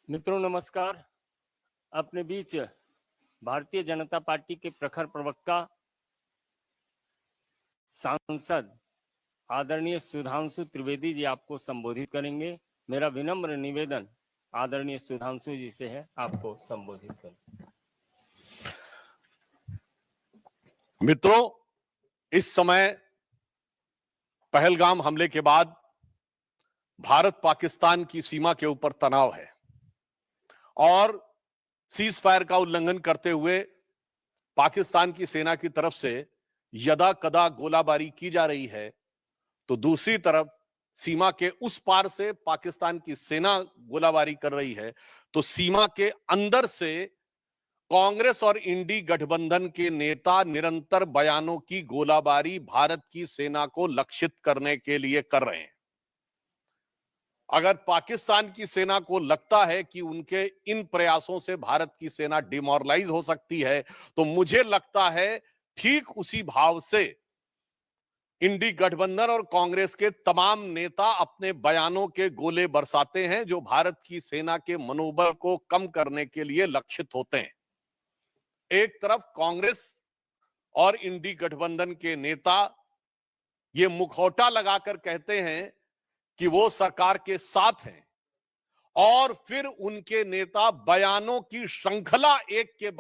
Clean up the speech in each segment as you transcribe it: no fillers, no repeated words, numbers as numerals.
मित्रों नमस्कार। अपने बीच भारतीय जनता पार्टी के प्रखर प्रवक्ता सांसद आदरणीय सुधांशु त्रिवेदी जी आपको संबोधित करेंगे। मेरा विनम्र निवेदन आदरणीय सुधांशु जी से है, आपको संबोधित करें। मित्रों, इस समय पहलगाम हमले के बाद भारत पाकिस्तान की सीमा के ऊपर तनाव है और सीज फायर का उल्लंघन करते हुए पाकिस्तान की सेना की तरफ से यदा कदा गोलाबारी की जा रही है, तो दूसरी तरफ सीमा के उस पार से पाकिस्तान की सेना गोलाबारी कर रही है, तो सीमा के अंदर से कांग्रेस और इंडी गठबंधन के नेता निरंतर बयानों की गोलाबारी भारत की सेना को लक्षित करने के लिए कर रहे हैं। अगर पाकिस्तान की सेना को लगता है कि उनके इन प्रयासों से भारत की सेना डिमोरलाइज हो सकती है, तो मुझे लगता है ठीक उसी भाव से इंडी गठबंधन और कांग्रेस के तमाम नेता अपने बयानों के गोले बरसाते हैं, जो भारत की सेना के मनोबल को कम करने के लिए लक्षित होते हैं। एक तरफ कांग्रेस और इंडी गठबंधन के नेता ये मुखौटा लगाकर कहते हैं कि वो सरकार के साथ हैं, और फिर उनके नेता बयानों की श्रृंखला एक के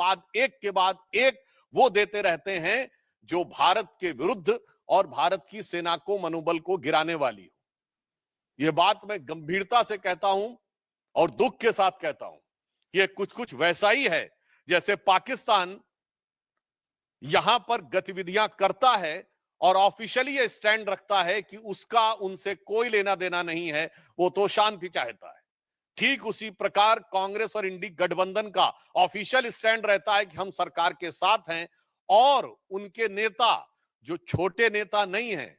बाद एक वो देते रहते हैं जो भारत के विरुद्ध और भारत की सेना को मनोबल को गिराने वाली हो। यह बात मैं गंभीरता से कहता हूं और दुख के साथ कहता हूं कि यह कुछ वैसा ही है जैसे पाकिस्तान यहां पर गतिविधियां करता है और ऑफिशियली यह स्टैंड रखता है कि उसका उनसे कोई लेना देना नहीं है, वो तो शांति चाहता है। ठीक उसी प्रकार कांग्रेस और इंडी गठबंधन का ऑफिशियल स्टैंड रहता है कि हम सरकार के साथ हैं, और उनके नेता जो छोटे नेता नहीं हैं,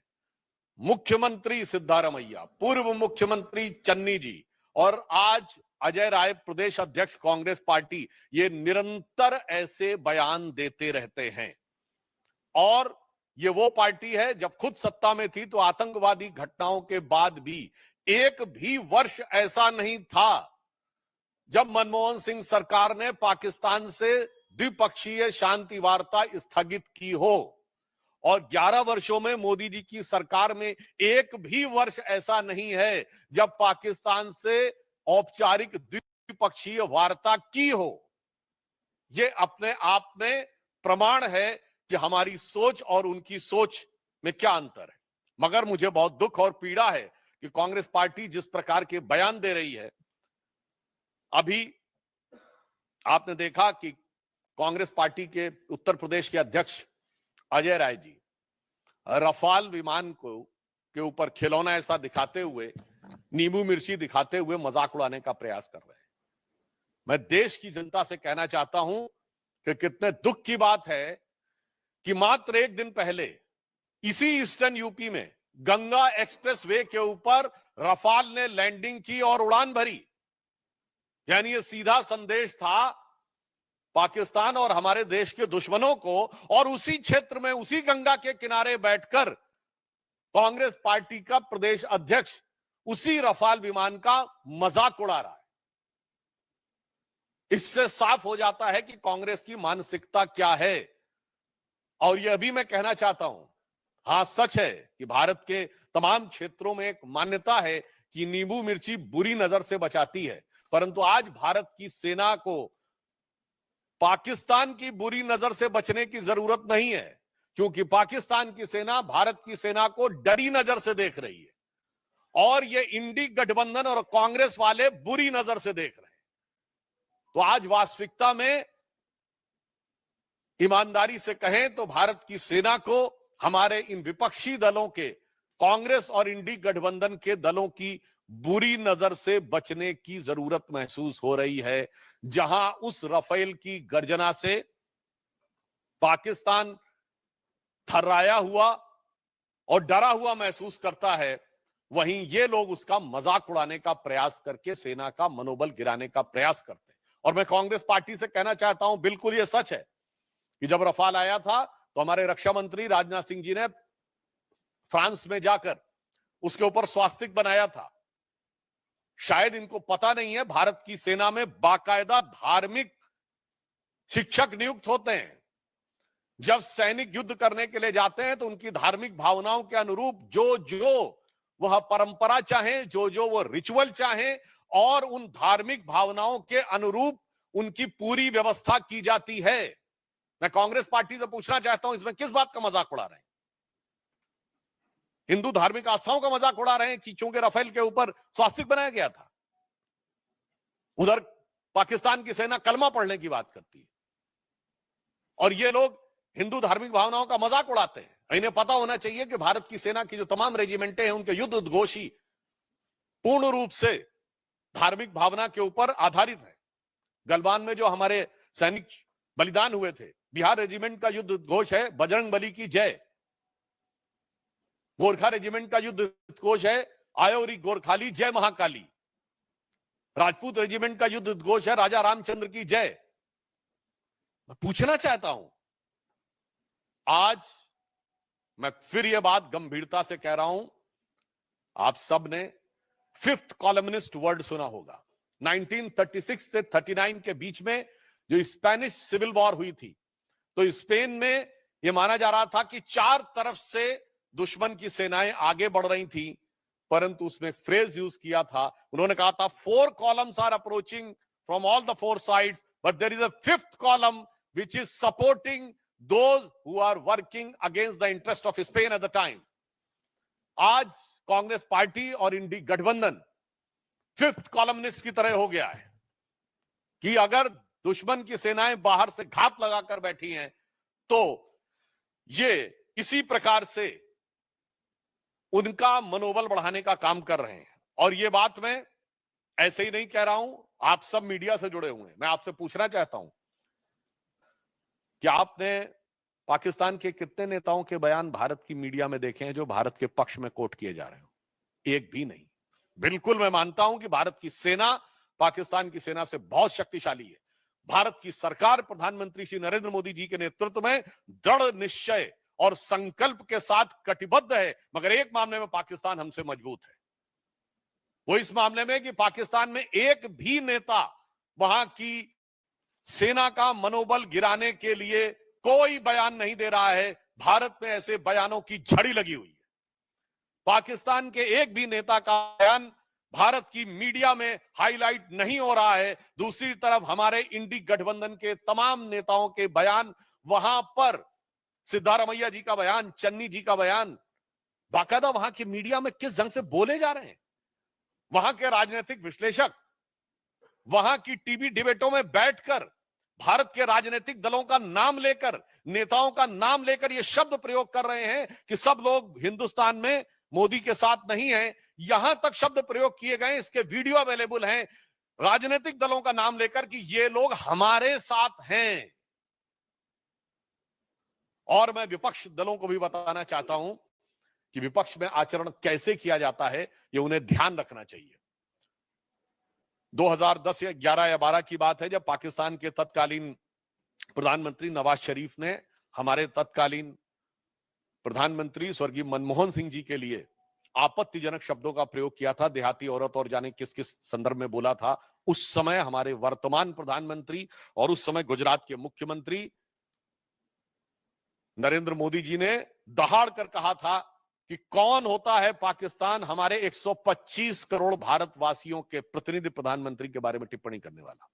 मुख्यमंत्री सिद्धारमैया, पूर्व मुख्यमंत्री चन्नी जी और आज अजय राय प्रदेश अध्यक्ष कांग्रेस पार्टी, ये निरंतर ऐसे बयान देते रहते हैं। और ये वो पार्टी है, जब खुद सत्ता में थी तो आतंकवादी घटनाओं के बाद भी एक भी वर्ष ऐसा नहीं था जब मनमोहन सिंह सरकार ने पाकिस्तान से द्विपक्षीय शांति वार्ता स्थगित की हो, और 11 वर्षों में मोदी जी की सरकार में एक भी वर्ष ऐसा नहीं है जब पाकिस्तान से औपचारिक द्विपक्षीय वार्ता की हो। ये अपने आप में प्रमाण है कि हमारी सोच और उनकी सोच में क्या अंतर है। मगर मुझे बहुत दुख और पीड़ा है कि कांग्रेस पार्टी जिस प्रकार के बयान दे रही है, अभी आपने देखा कि कांग्रेस पार्टी के उत्तर प्रदेश के अध्यक्ष अजय राय जी रफाल विमान को के ऊपर खिलौना ऐसा दिखाते हुए, नींबू मिर्ची दिखाते हुए मजाक उड़ाने का प्रयास कर रहे हैं। मैं देश की जनता से कहना चाहता हूं कि कितने दुख की बात है कि मात्र एक दिन पहले इसी ईस्टर्न यूपी में गंगा एक्सप्रेस वे के ऊपर रफाल ने लैंडिंग की और उड़ान भरी। यानी ये सीधा संदेश था पाकिस्तान और हमारे देश के दुश्मनों को, और उसी क्षेत्र में उसी गंगा के किनारे बैठकर कांग्रेस पार्टी का प्रदेश अध्यक्ष उसी रफाल विमान का मजाक उड़ा रहा है। इससे साफ हो जाता है कि कांग्रेस की मानसिकता क्या है। और यह भी मैं कहना चाहता हूं, हां सच है कि भारत के तमाम क्षेत्रों में एक मान्यता है कि नींबू मिर्ची बुरी नजर से बचाती है, परंतु आज भारत की सेना को पाकिस्तान की बुरी नजर से बचने की जरूरत नहीं है, क्योंकि पाकिस्तान की सेना भारत की सेना को डरी नजर से देख रही है, और ये इंडी गठबंधन और कांग्रेस वाले बुरी नजर से देख रहे हैं। तो आज वास्तविकता में ईमानदारी से कहें तो भारत की सेना को हमारे इन विपक्षी दलों के, कांग्रेस और इंडी गठबंधन के दलों की बुरी नजर से बचने की जरूरत महसूस हो रही है। जहां उस रफेल की गर्जना से पाकिस्तान थर्राया हुआ और डरा हुआ महसूस करता है, वहीं ये लोग उसका मजाक उड़ाने का प्रयास करके सेना का मनोबल गिराने का प्रयास करते हैं। और मैं कांग्रेस पार्टी से कहना चाहता हूं, बिल्कुल ये सच है कि जब रफाल आया था तो हमारे रक्षा मंत्री राजनाथ सिंह जी ने फ्रांस में जाकर उसके ऊपर स्वास्तिक बनाया था, शायद इनको पता नहीं है, भारत की सेना में बाकायदा धार्मिक शिक्षक नियुक्त होते हैं। जब सैनिक युद्ध करने के लिए जाते हैं तो उनकी धार्मिक भावनाओं के अनुरूप जो जो वह परंपरा चाहे, जो जो वो रिचुअल चाहे, और उन धार्मिक भावनाओं के अनुरूप उनकी पूरी व्यवस्था की जाती है। मैं कांग्रेस पार्टी से पूछना चाहता हूं, इसमें किस बात का मजाक उड़ा रहे हैं? हिंदू धार्मिक आस्थाओं का मजाक उड़ा रहे हैं कि चूंकि राफेल के ऊपर स्वास्तिक बनाया गया था। उधर पाकिस्तान की सेना कलमा पढ़ने की बात करती है और ये लोग हिंदू धार्मिक भावनाओं का मजाक उड़ाते हैं। इन्हें पता होना चाहिए कि भारत की सेना की जो तमाम रेजिमेंटें हैं उनके युद्ध उद्घोष पूर्ण रूप से धार्मिक भावना के ऊपर आधारित है। गलवान में जो हमारे सैनिक बलिदान हुए थे, बिहार रेजिमेंट का युद्ध उद्घोष है बजरंग बली की जय। गोरखा रेजिमेंट का युद्ध उद्घोष है आयोरी गोरखाली जय महाकाली। राजपूत रेजिमेंट का युद्ध उद्घोष है राजा रामचंद्र की जय। मैं पूछना चाहता हूं, आज मैं फिर यह बात गंभीरता से कह रहा हूं, आप सब ने फिफ्थ कॉलमनिस्ट वर्ड सुना होगा। 1936 से 39 के बीच में जो स्पेनिश सिविल वॉर हुई थी, तो स्पेन में यह माना जा रहा था कि चार तरफ से दुश्मन की सेनाएं आगे बढ़ रही थी, परंतु उसमें फ्रेज यूज किया था, उन्होंने कहा था 4 columns are approaching from all the 4 sides, but there is a 5th column which is supporting those who are working against the interest of Spain at the time. आज कांग्रेस पार्टी और इंडी गठबंधन 5th columnist की तरह हो गया है कि अगर दुश्मन की सेनाएं बाहर से घात लगाकर बैठी हैं तो ये इसी प्रकार से उनका मनोबल बढ़ाने का काम कर रहे हैं। और ये बात मैं ऐसे ही नहीं कह रहा हूं, आप सब मीडिया से जुड़े हुए हैं। मैं आपसे पूछना चाहता हूं कि आपने पाकिस्तान के कितने नेताओं के बयान भारत की मीडिया में देखे हैं जो भारत के पक्ष में कोट किए जा रहे हो? एक भी नहीं। बिल्कुल मैं मानता हूं कि भारत की सेना पाकिस्तान की सेना से बहुत शक्तिशाली है। भारत की सरकार प्रधानमंत्री श्री नरेंद्र मोदी जी के नेतृत्व में दृढ़ निश्चय और संकल्प के साथ कटिबद्ध है, मगर एक मामले में पाकिस्तान हमसे मजबूत है। वो इस मामले में कि पाकिस्तान में एक भी नेता वहां की सेना का मनोबल गिराने के लिए कोई बयान नहीं दे रहा है। भारत में ऐसे बयानों की झड़ी लगी हुई है। पाकिस्तान के एक भी नेता का बयान भारत की मीडिया में हाईलाइट नहीं हो रहा है। दूसरी तरफ हमारे इंडी गठबंधन के तमाम नेताओं के बयान, वहां पर सिद्धारमैया जी का बयान, चन्नी जी का बयान, बाकायदा वहां की मीडिया में किस ढंग से बोले जा रहे हैं। वहां के राजनीतिक विश्लेषक वहां की टीवी डिबेटों में बैठकर भारत के राजनीतिक दलों का नाम लेकर, नेताओं का नाम लेकर ये शब्द प्रयोग कर रहे हैं कि सब लोग हिंदुस्तान में मोदी के साथ नहीं हैं। यहां तक शब्द प्रयोग किए गए, इसके वीडियो अवेलेबल हैं, राजनीतिक दलों का नाम लेकर कि ये लोग हमारे साथ हैं। और मैं विपक्ष दलों को भी बताना चाहता हूं कि विपक्ष में आचरण कैसे किया जाता है, ये उन्हें ध्यान रखना चाहिए। 2010 या 11 या 12 की बात है जब पाकिस्तान के तत्कालीन प्रधानमंत्री नवाज शरीफ ने हमारे तत्कालीन प्रधानमंत्री स्वर्गीय मनमोहन सिंह जी के लिए आपत्तिजनक शब्दों का प्रयोग किया था, देहाती औरत और जाने किस किस संदर्भ में बोला था। उस समय हमारे वर्तमान प्रधानमंत्री और उस समय गुजरात के मुख्यमंत्री नरेंद्र मोदी जी ने दहाड़ कर कहा था कि कौन होता है पाकिस्तान हमारे 125 करोड़ भारतवासियों के प्रतिनिधि प्रधानमंत्री के बारे में टिप्पणी करने वाला।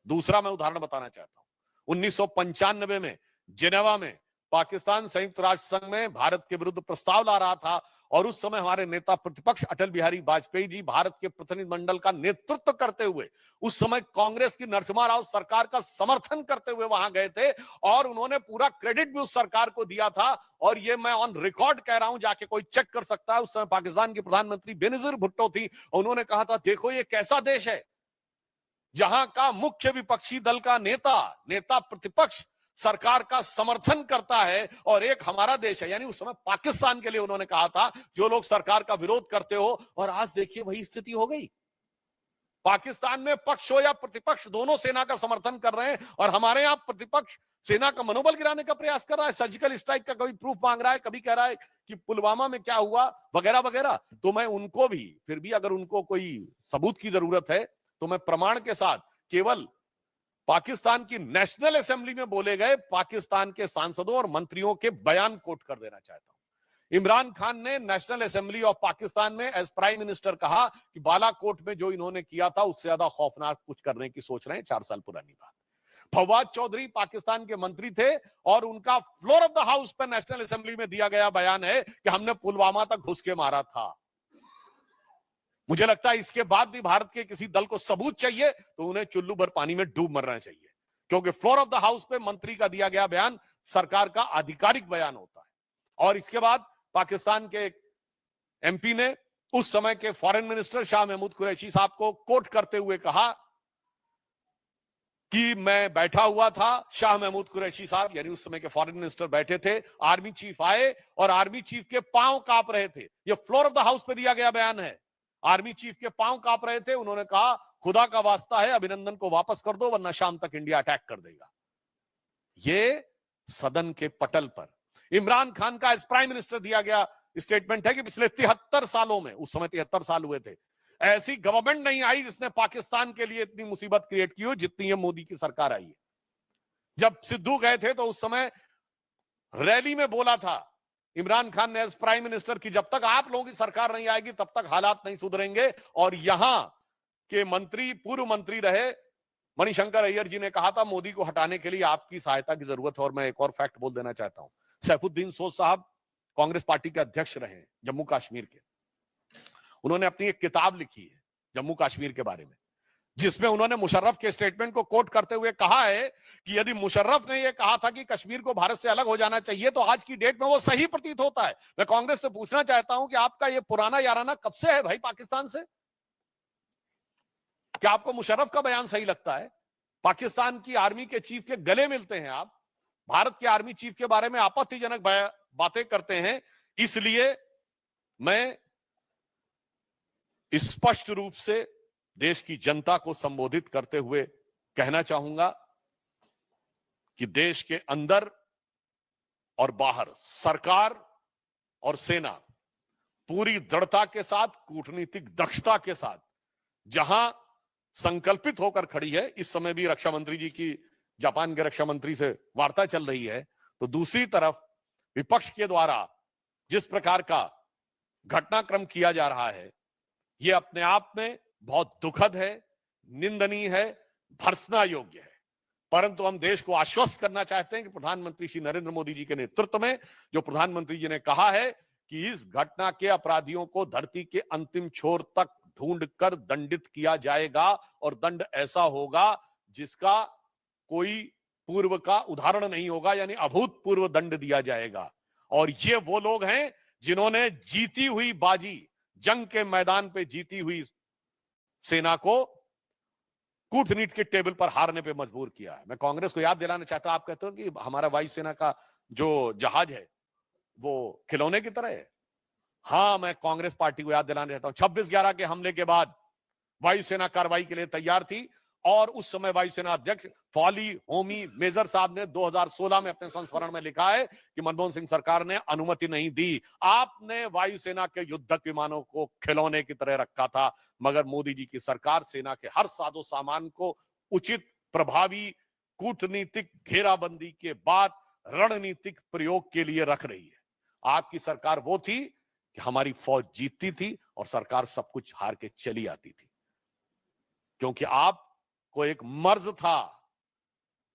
दूसरा मैं उदाहरण बताना चाहता हूं, 1995 में जिनेवा में पाकिस्तान संयुक्त राष्ट्र संघ में भारत के विरुद्ध प्रस्ताव ला रहा था और उस समय हमारे नेता प्रतिपक्ष अटल बिहारी वाजपेयी जी भारत के प्रतिनिधिमंडल का नेतृत्व करते हुए, उस समय कांग्रेस की नरसिम्हा राव सरकार का समर्थन करते हुए वहां गए थे और उन्होंने पूरा क्रेडिट भी उस सरकार को दिया था। और ये मैं ऑन रिकॉर्ड कह रहा हूं, जाके कोई चेक कर सकता है। उस समय पाकिस्तान की प्रधानमंत्री बेनजीर भुट्टो थी और उन्होंने कहा था, देखो ये कैसा देश है जहां का मुख्य विपक्षी दल का नेता प्रतिपक्ष सरकार का समर्थन करता है और एक हमारा देश है। यानी उस समय पाकिस्तान के लिए उन्होंने कहा था जो लोग सरकार का विरोध करते हो। और आज देखिए वही स्थिति हो गई। पाकिस्तान में पक्ष हो या प्रतिपक्ष दोनों सेना का समर्थन कर रहे हैं और हमारे यहां प्रतिपक्ष सेना का मनोबल गिराने का प्रयास कर रहा है। सर्जिकल स्ट्राइक का कभी प्रूफ मांग रहा है, कभी कह रहा है कि पुलवामा में क्या हुआ वगैरह वगैरह, तो मैं उनको भी, फिर भी अगर उनको कोई सबूत की जरूरत है तो मैं प्रमाण के साथ केवल पाकिस्तान की नेशनल असेंबली में बोले गए पाकिस्तान के सांसदों और मंत्रियों के बयान कोट कर देना चाहता हूं। इमरान खान ने नेशनल असेंबली ऑफ पाकिस्तान में एज प्राइम मिनिस्टर कहा कि बालाकोट में जो इन्होंने किया था उससे ज्यादा खौफनाक कुछ करने की सोच रहे हैं, 4 साल पुरानी बात। फवाद चौधरी पाकिस्तान के मंत्री थे और उनका फ्लोर ऑफ द हाउस पर नेशनल असेंबली में दिया गया बयान है कि हमने पुलवामा तक घुस के मारा था। मुझे लगता है इसके बाद भी भारत के किसी दल को सबूत चाहिए तो उन्हें चुल्लू भर पानी में डूब मरना चाहिए, क्योंकि फ्लोर ऑफ द हाउस पे मंत्री का दिया गया बयान सरकार का आधिकारिक बयान होता है। और इसके बाद पाकिस्तान के एमपी ने उस समय के फॉरेन मिनिस्टर शाह महमूद कुरैशी साहब को कोट करते हुए कहा कि मैं बैठा हुआ था, शाह महमूद कुरैशी साहब यानी उस समय के फॉरेन मिनिस्टर बैठे थे, आर्मी चीफ आए और आर्मी चीफ के पांव कांप रहे थे। यह फ्लोर ऑफ द हाउस पे दिया गया बयान है। आर्मी चीफ के पांव कांप रहे थे, उन्होंने कहा खुदा का वास्ता है अभिनंदन को वापस कर दो वरना शाम तक इंडिया अटैक कर देगा। यह सदन के पटल पर इमरान खान का एज प्राइम मिनिस्टर दिया गया स्टेटमेंट है कि पिछले 73 सालों में, उस समय 73 साल हुए थे, ऐसी गवर्नमेंट नहीं आई जिसने पाकिस्तान के लिए इतनी मुसीबत क्रिएट की हो जितनी ये मोदी की सरकार आई है। जब सिद्धू गए थे तो उस समय रैली में बोला था इमरान खान ने एज प्राइम मिनिस्टर की जब तक आप लोगों की सरकार नहीं आएगी तब तक हालात नहीं सुधरेंगे। और यहां के मंत्री, पूर्व मंत्री रहे मणिशंकर अय्यर जी ने कहा था मोदी को हटाने के लिए आपकी सहायता की जरूरत है। और मैं एक और फैक्ट बोल देना चाहता हूं, सैफुद्दीन सोज साहब कांग्रेस पार्टी के अध्यक्ष रहे जम्मू कश्मीर के। उन्होंने अपनी एक किताब लिखी है जम्मू कश्मीर के बारे में, जिसमें उन्होंने मुशर्रफ के स्टेटमेंट को कोट करते हुए कहा है कि यदि मुशर्रफ ने यह कहा था कि कश्मीर को भारत से अलग हो जाना चाहिए तो आज की डेट में वो सही प्रतीत होता है। मैं कांग्रेस से पूछना चाहता हूं कि आपका यह पुराना याराना कब से है भाई पाकिस्तान से? क्या आपको मुशर्रफ का बयान सही लगता है? पाकिस्तान की आर्मी के चीफ के गले मिलते हैं आप, भारत के आर्मी चीफ के बारे में आपत्तिजनक बातें करते हैं। इसलिए मैं स्पष्ट रूप से देश की जनता को संबोधित करते हुए कहना चाहूंगा कि देश के अंदर और बाहर सरकार और सेना पूरी दृढ़ता के साथ, कूटनीतिक दक्षता के साथ जहां संकल्पित होकर खड़ी है। इस समय भी रक्षा मंत्री जी की जापान के रक्षा मंत्री से वार्ता चल रही है, तो दूसरी तरफ विपक्ष के द्वारा जिस प्रकार का घटनाक्रम किया जा रहा है यह अपने आप में बहुत दुखद है, निंदनीय है, भर्त्सना योग्य है। परंतु हम देश को आश्वस्त करना चाहते हैं कि प्रधानमंत्री श्री नरेंद्र मोदी जी के नेतृत्व में जो प्रधानमंत्री जी ने कहा है कि इस घटना के अपराधियों को धरती के अंतिम छोर तक ढूंढकर दंडित किया जाएगा और दंड ऐसा होगा जिसका कोई पूर्व का उदाहरण नहीं होगा, यानी अभूतपूर्व दंड दिया जाएगा। और ये वो लोग हैं जिन्होंने जीती हुई बाजी, जंग के मैदान पे जीती हुई सेना को कूटनीति के टेबल पर हारने पे मजबूर किया है। मैं कांग्रेस को याद दिलाना चाहता हूं, आप कहते हो कि हमारा वायुसेना का जो जहाज है वो खिलौने की तरह है। हां, मैं कांग्रेस पार्टी को याद दिलाना चाहता हूं 26/11 के हमले के बाद वायुसेना कार्रवाई के लिए तैयार थी और उस समय वायुसेना अध्यक्ष फॉली होमी मेजर साहब ने 2016 में अपने संस्मरण में लिखा है कि मनमोहन सिंह सरकार ने अनुमति नहीं दी। आपने वायुसेना के युद्धक विमानों को खिलौने की तरह रखा था, मगर मोदी जी की सरकार सेना के हर साजो सामान को उचित, प्रभावी कूटनीतिक घेराबंदी के बाद रणनीतिक प्रयोग के लिए रख रही है। आपकी सरकार वो थी कि हमारी फौज जीतती थी और सरकार सब कुछ हार के चली आती थी, क्योंकि आप को एक मर्ज था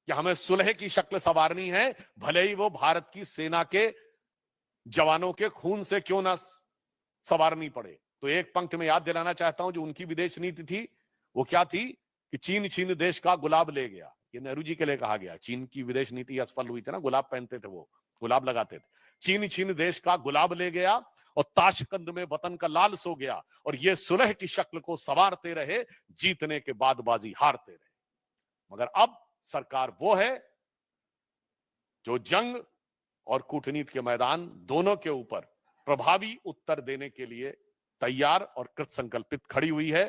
कि हमें सुलह की शक्ल संवारनी है, भले ही वो भारत की सेना के जवानों के खून से क्यों ना संवारनी पड़े। तो एक पंक्ति में याद दिलाना चाहता हूं जो उनकी विदेश नीति थी, वो क्या थी कि चीन छीन देश का गुलाब ले गया। ये नेहरू जी के लिए कहा गया। चीन की विदेश नीति असफल हुई थी ना, गुलाब पहनते थे, वो गुलाब लगाते थे। चीन छीन देश का गुलाब ले गया और ताशकंद में वतन का लाल सो गया, और ये सुलह की शक्ल को संवारते रहे, जीतने के बाद बाजी हारते रहे। मगर अब सरकार वो है जो जंग और कूटनीति के मैदान दोनों के ऊपर प्रभावी उत्तर देने के लिए तैयार और कृत संकल्पित खड़ी हुई है।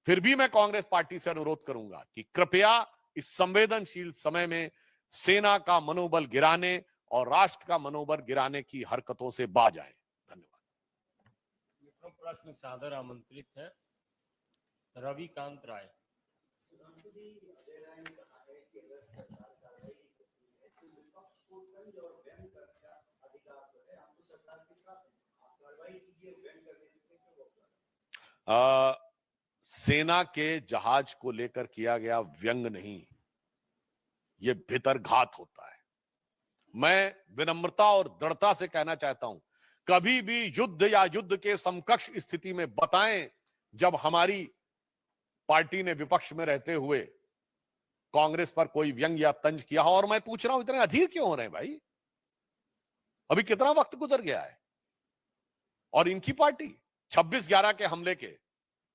फिर भी मैं कांग्रेस पार्टी से अनुरोध करूंगा कि कृपया इस संवेदनशील समय में सेना का मनोबल गिराने, और राष्ट्र का मनोबल गिराने की हरकतों से बाज आए। धन्यवाद। प्रश्न सादर आमंत्रित है रविकांत राय। सेना के जहाज को लेकर किया गया व्यंग नहीं, ये भीतरघात होता है। मैं विनम्रता और दृढ़ता से कहना चाहता हूं, कभी भी युद्ध या युद्ध के समकक्ष स्थिति में बताएं जब हमारी पार्टी ने विपक्ष में रहते हुए कांग्रेस पर कोई व्यंग या तंज किया हो। और मैं पूछ रहा हूं, इतने अधीर क्यों हो रहे हैं भाई? अभी कितना वक्त गुजर गया है और इनकी पार्टी 26/11 के हमले के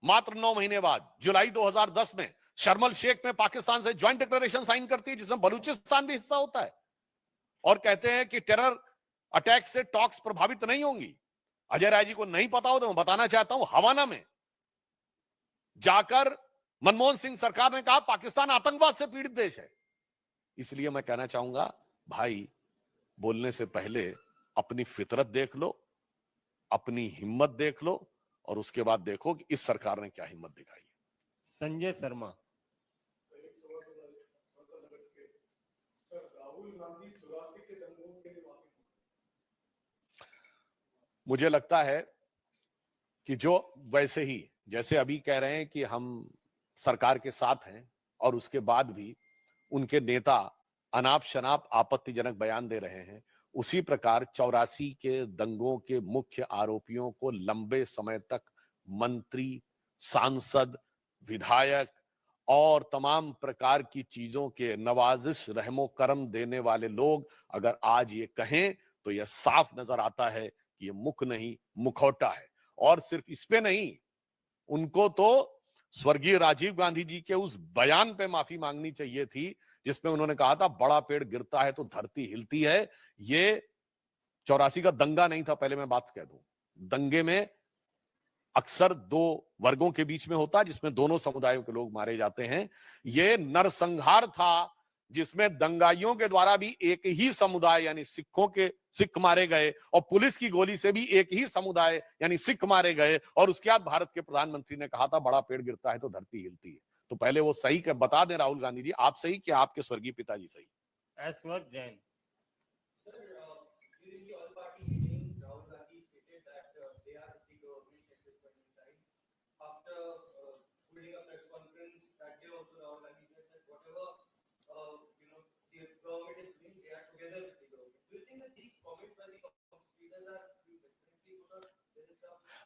मात्र 9 महीने बाद जुलाई 2010 में शर्मल शेख में पाकिस्तान से ज्वाइंट डिक्लेरेशन साइन करती है, जिसमें बलूचिस्तान भी हिस्सा होता है, और कहते हैं कि टेरर अटैक से टॉक्स प्रभावित नहीं होंगी। अजय राय जी को नहीं पता हो तो मैं बताना चाहता हूं, हवाना में जाकर मनमोहन सिंह सरकार ने कहा पाकिस्तान आतंकवाद से पीड़ित देश है। इसलिए मैं कहना चाहूंगा, भाई बोलने से पहले अपनी फितरत देख लो, अपनी हिम्मत देख लो, और उसके बाद देखो कि इस सरकार ने क्या हिम्मत दिखाई। संजय शर्मा। मुझे लगता है कि जो वैसे ही जैसे अभी कह रहे हैं कि हम सरकार के साथ हैं और उसके बाद भी उनके नेता अनाप शनाप आपत्तिजनक बयान दे रहे हैं, उसी प्रकार 84 के दंगों के मुख्य आरोपियों को लंबे समय तक मंत्री, सांसद, विधायक और तमाम प्रकार की चीजों के नवाजिश रहमो करम देने वाले लोग अगर आज ये कहें तो यह साफ नजर आता है कि ये मुख नहीं मुखौटा है। और सिर्फ इस पे नहीं, उनको तो स्वर्गीय राजीव गांधी जी के उस बयान पे माफी मांगनी चाहिए थी जिसमें उन्होंने कहा था बड़ा पेड़ गिरता है तो धरती हिलती है। ये 84 का दंगा नहीं था, पहले मैं बात कह दूं। दंगे में अक्सर दो वर्गों के बीच में होता है जिसमें दोनों समुदायों के लोग मारे जाते हैं। ये नरसंहार था जिसमें दंगाइयों के द्वारा भी एक ही समुदाय यानी सिख मारे गए, और पुलिस की गोली से भी एक ही समुदाय यानी सिख मारे गए, और उसके बाद भारत के प्रधानमंत्री ने कहा था बड़ा पेड़ गिरता है तो धरती हिलती है। तो पहले वो सही कर बता दें राहुल गांधी जी, आप सही कि आपके स्वर्गीय पिताजी सही। ऐश्वर्य Jain.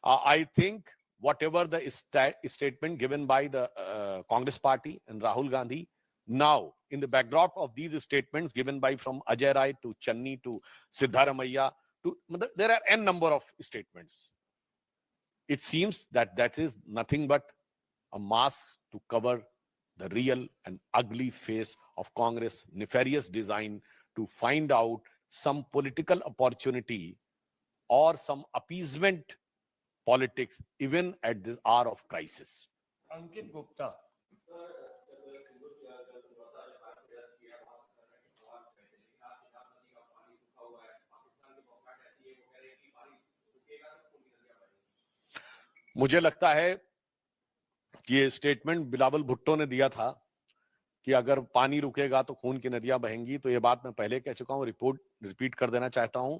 I think whatever the statement given by the Congress party and Rahul Gandhi, now in the backdrop of these statements given by from Ajay Rai to Channi to Siddharamaiah, there are n number of statements. It seems that that is nothing but a mask to cover the real and ugly face of Congress nefarious design to find out some political opportunity or some appeasement politics even at this hour of crisis. अंकित गुप्ता। मुझे लगता है कि ये statement Bilawal Bhutto ने दिया था कि अगर पानी रुकेगा तो खून की नदियां बहेंगी। तो ये बात मैं पहले कह चुका हूं, रिपीट कर देना चाहता हूं।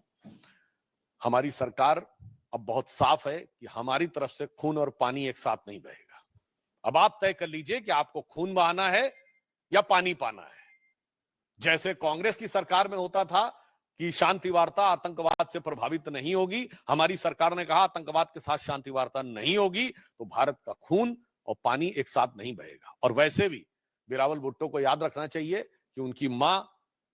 हमारी सरकार अब बहुत साफ है कि हमारी तरफ से खून और पानी एक साथ नहीं बहेगा। अब आप तय कर लीजिए कि आपको खून बहाना है या पानी पाना है। जैसे कांग्रेस की सरकार में होता था कि शांति वार्ता आतंकवाद से प्रभावित नहीं होगी, हमारी सरकार ने कहा आतंकवाद के साथ शांति वार्ता नहीं होगी, तो भारत का खून और पानी एक साथ नहीं बहेगा। और वैसे भी बिलावल भुट्टो को याद रखना चाहिए कि उनकी मां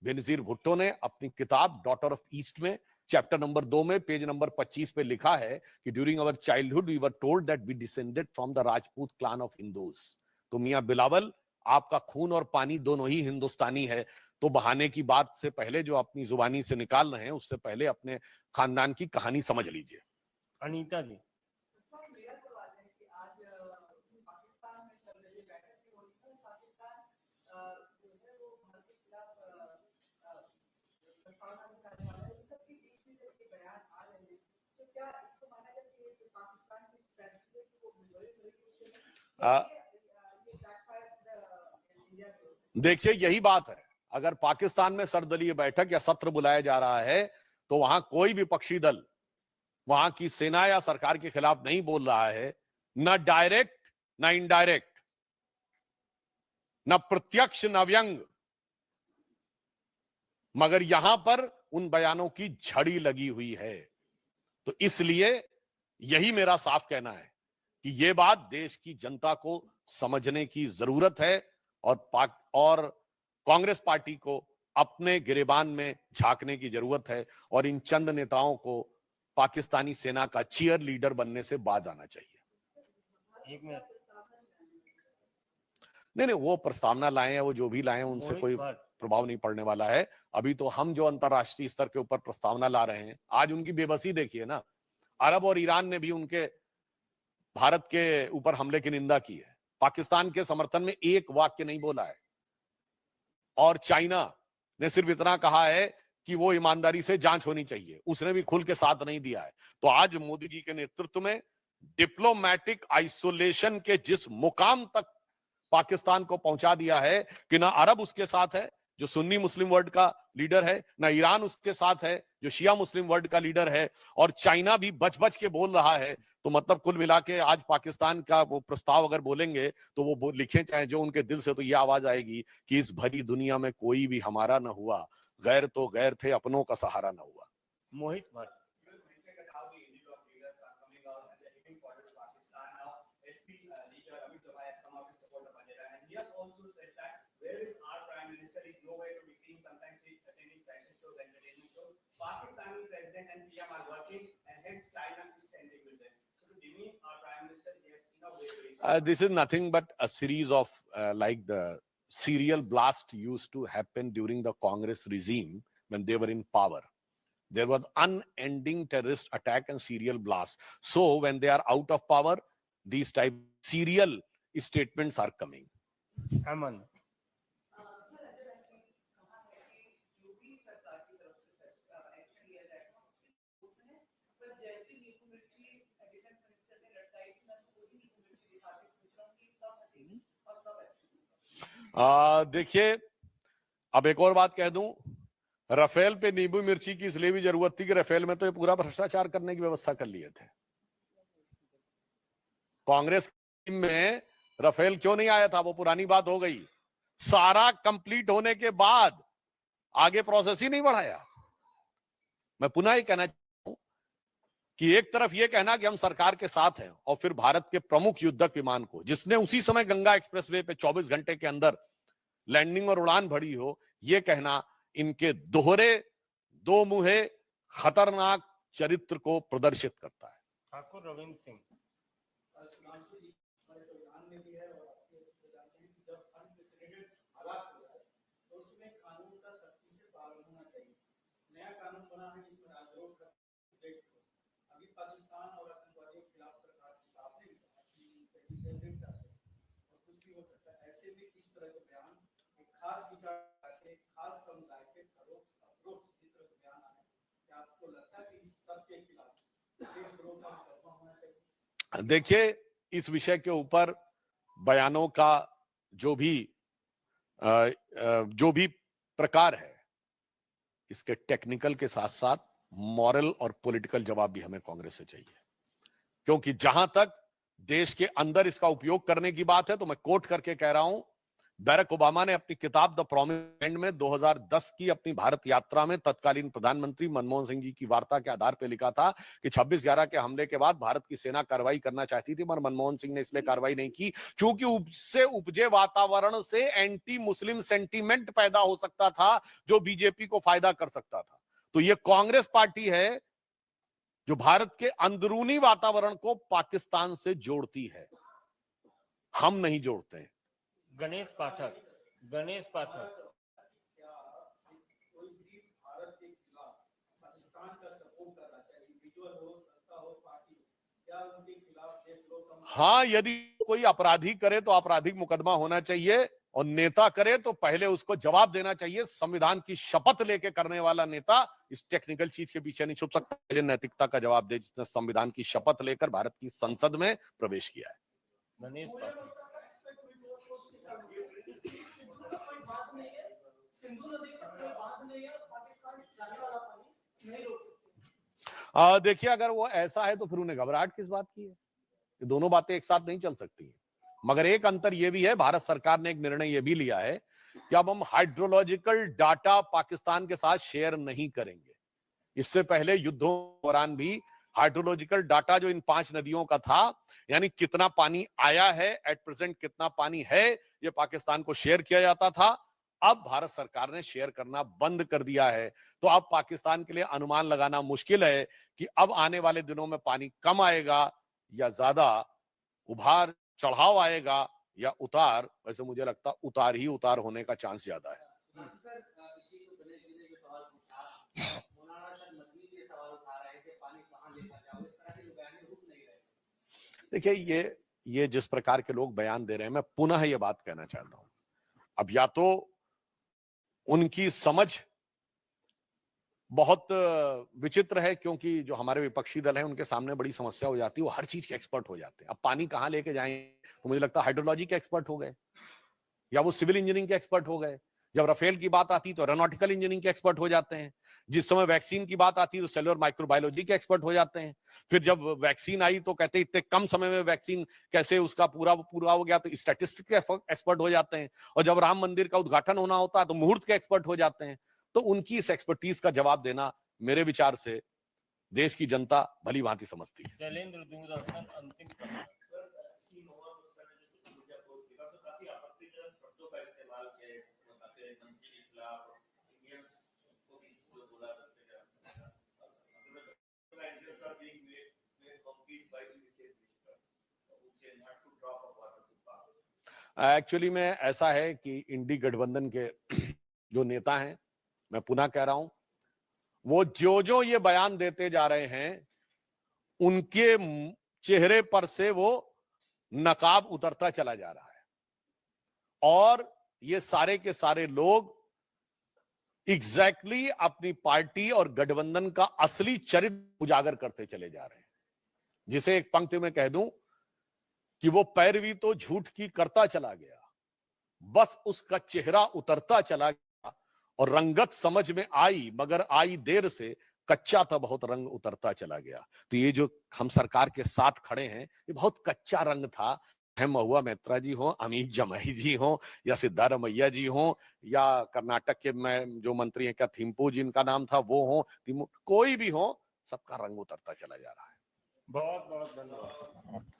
बेनजीर भुट्टो ने अपनी किताब डॉटर ऑफ ईस्ट में चैप्टर नंबर 2 में पेज नंबर 25 पे लिखा है कि during our childhood we were told that we descended from the Rajput clan of Hindus. तो मियां बिलावल, आपका खून और पानी दोनों ही हिंदुस्तानी है। तो बहाने की बात से पहले जो अपनी जुबानी से निकाल रहे हैं उससे पहले अपने खानदान की कहानी समझ लीजिए। अनीता जी। देखिए यही बात है, अगर पाकिस्तान में सर्वदलीय बैठक या सत्र बुलाया जा रहा है तो वहां कोई विपक्षी दल वहां की सेना या सरकार के खिलाफ नहीं बोल रहा है, न डायरेक्ट न इनडायरेक्ट, न प्रत्यक्ष न व्यंग, मगर यहां पर उन बयानों की झड़ी लगी हुई है। तो इसलिए यही मेरा साफ कहना है कि यह बात देश की जनता को समझने की जरूरत है और कांग्रेस पार्टी को अपने गिरेबान में झांकने की जरूरत है और इन चंद नेताओं को पाकिस्तानी सेना का चीयर लीडर बनने से बाज आना चाहिए। एक मिनट, नहीं, वो प्रस्तावना लाए हैं, वो जो भी लाए हैं उनसे कोई प्रभाव नहीं पड़ने वाला है। अभी तो हम जो अंतरराष्ट्रीय स्तर के ऊपर प्रस्तावना ला रहे हैं, आज उनकी बेबसी देखिए ना। अरब और ईरान ने भी उनके भारत के ऊपर हमले की निंदा की है, पाकिस्तान के समर्थन में एक वाक्य नहीं बोला है। और चाइना ने सिर्फ इतना कहा है कि वो ईमानदारी से जांच होनी चाहिए, उसने भी खुल के साथ नहीं दिया है। तो आज मोदी जी के नेतृत्व में डिप्लोमैटिक आइसोलेशन के जिस मुकाम तक पाकिस्तान को पहुंचा दिया है कि ना अरब उसके साथ है जो सुन्नी मुस्लिम वर्ल्ड का लीडर है, ना ईरान उसके साथ है जो शिया मुस्लिम वर्ल्ड का लीडर है, और चाइना भी बच बच के बोल रहा है। तो मतलब कुल मिला के आज पाकिस्तान का वो प्रस्ताव अगर बोलेंगे तो वो लिखे चाहे जो उनके दिल से, तो ये आवाज आएगी कि इस भरी दुनिया में कोई भी हमारा न हुआ, गैर तो गैर थे, अपनों का सहारा न हुआ। मोहित Bhatt. Pakistani president and PM are working, and hence China is standing with them. So to demean our prime minister, yes, in a way. This is nothing but a series of like the serial blast used to happen during the Congress regime when they were in power. There was unending terrorist attack and serial blast. So when they are out of power, these type serial statements are coming. अमन। देखिए, अब एक और बात कह दूं, Rafale पे नींबू मिर्ची की इसलिए भी जरूरत थी कि राफेल में तो ये पूरा भ्रष्टाचार करने की व्यवस्था कर लिए थे। कांग्रेस में राफेल क्यों नहीं आया था, वो पुरानी बात हो गई। सारा कंप्लीट होने के बाद आगे प्रोसेस ही नहीं बढ़ाया। मैं पुनः ये कहना चाहता हूं कि एक तरफ ये कहना कि हम सरकार के साथ हैं, और फिर भारत के प्रमुख युद्धक विमान को, जिसने उसी समय गंगा एक्सप्रेसवे पे 24 घंटे के अंदर लैंडिंग और उड़ान भरी हो, ये कहना इनके दोहरे दो मुहे खतरनाक चरित्र को प्रदर्शित करता है। ठाकुर रविंद्र सिंह। पाकिस्तान और आतंकवादियों के खिलाफ सरकार के सामने हो सकता है, ऐसे में इस तरह के बयान एक खास विचार के खास समुदाय के अप्रोच इस तरह के बयान आए, क्या आपको लगता है कि इस सब के खिलाफ देशद्रोह का मुकदमा होना चाहिए? देखिए, इस विषय के ऊपर बयानों का जो भी प्रकार है, इसके टेक्निकल के साथ साथ मॉरल और पॉलिटिकल जवाब भी हमें कांग्रेस से चाहिए। क्योंकि जहां तक देश के अंदर इसका उपयोग करने की बात है, तो मैं कोट करके कह रहा हूं, बैरक ओबामा ने अपनी किताब द प्रॉमिस लैंड में 2010 की अपनी भारत यात्रा में तत्कालीन प्रधानमंत्री मनमोहन सिंह जी की वार्ता के आधार पर लिखा था कि 26/11 के हमले के बाद भारत की सेना कार्रवाई करना चाहती थी, मगर मनमोहन सिंह ने इसलिए कार्रवाई नहीं की क्योंकि उससे उपजे वातावरण से एंटी मुस्लिम सेंटीमेंट पैदा हो सकता था, जो बीजेपी को फायदा कर सकता था। तो ये कांग्रेस पार्टी है जो भारत के अंदरूनी वातावरण को पाकिस्तान से जोड़ती है, हम नहीं जोड़ते। गणेश पाठक। गणेश पाठक। भारत के खिलाफ पाकिस्तान का सपोर्ट करना चाहिए, इंडिविजुअल हो, संस्था हो, पार्टी हो, क्या उनके खिलाफ देशद्रोह का? हाँ, यदि कोई अपराधी करे तो आपराधिक मुकदमा होना चाहिए, और नेता करे तो पहले उसको जवाब देना चाहिए। संविधान की शपथ लेके करने वाला नेता इस टेक्निकल चीज के पीछे नहीं छुप सकता। पहले नैतिकता का जवाब दे जिसने संविधान की शपथ लेकर भारत की संसद में प्रवेश किया है। मनीष पाटिल। देखिए, अगर वो ऐसा है तो फिर उन्हें घबराहट किस बात की है? ये दोनों बातें एक साथ नहीं चल सकती हैं। मगर एक अंतर यह भी है, भारत सरकार ने एक निर्णय यह भी लिया है कि अब हम हाइड्रोलॉजिकल डाटा पाकिस्तान के साथ शेयर नहीं करेंगे। इससे पहले युद्धों के दौरान भी हाइड्रोलॉजिकल डाटा जो इन 5 नदियों का था, यानी कितना पानी आया है, एट प्रेजेंट कितना पानी है, ये पाकिस्तान को शेयर किया जाता था। अब भारत सरकार ने शेयर करना बंद कर दिया है। तो अब पाकिस्तान के लिए अनुमान लगाना मुश्किल है कि अब आने वाले दिनों में पानी कम आएगा या ज्यादा, उभार चढ़ाव आएगा या उतार। वैसे मुझे लगता उतार ही उतार होने का चांस ज्यादा है। देखिए, ये जिस प्रकार के लोग बयान दे रहे हैं, मैं पुनः ये बात कहना चाहता हूं, अब या तो उनकी समझ बहुत विचित्र है, क्योंकि जो हमारे विपक्षी दल है उनके सामने बड़ी समस्या हो जाती है, वो हर चीज के एक्सपर्ट हो जाते हैं। अब पानी कहां लेके जाएं, तो मुझे लगता है हाइड्रोलॉजी के एक्सपर्ट हो गए, या वो सिविल इंजीनियरिंग के एक्सपर्ट हो गए। जब राफेल की बात आती तो एरोनॉटिकल इंजीनियरिंग के एक्सपर्ट हो जाते हैं। जिस समय वैक्सीन की बात आती तो सेलुलर माइक्रोबायोलॉजी के एक्सपर्ट हो जाते हैं। फिर जब वैक्सीन आई तो कहते इतने कम समय में वैक्सीन कैसे उसका पूरा हो गया, तो स्टैटिस्टिक्स के एक्सपर्ट हो जाते हैं। और जब राम मंदिर का उद्घाटन होना होता है तो मुहूर्त के एक्सपर्ट हो जाते हैं। तो उनकी इस एक्सपर्टीज का जवाब देना मेरे विचार से देश की जनता भली भांति समझती है। शैलेंद्र दूरदर्शन अंतिम प्रश्न। एक्चुअली में ऐसा है कि इंडी गठबंधन के जो नेता हैं, मैं पुनः कह रहा हूं, वो जो ये बयान देते जा रहे हैं, उनके चेहरे पर से वो नकाब उतरता चला जा रहा है। और ये सारे के सारे लोग एग्जैक्टली अपनी पार्टी और गठबंधन का असली चरित्र उजागर करते चले जा रहे हैं। जिसे एक पंक्ति में कह दूं कि वो पैरवी तो झूठ की करता चला गया, बस उसका चेहरा उतरता चला गया और रंगत समझ में आई, मगर आई देर से, कच्चा था बहुत रंग उतरता चला गया। तो ये जो हम सरकार के साथ खड़े हैं, ये बहुत कच्चा रंग था। महुआ मैत्रा जी हो, अमीत जमाई जी हो, या सिद्धारमैया जी हो, या कर्नाटक के जो मंत्री हैं, क्या थिम्पू जिनका नाम था वो हो, कोई भी हो, सबका रंग उतरता चला जा रहा है। बहुत बहुत धन्यवाद।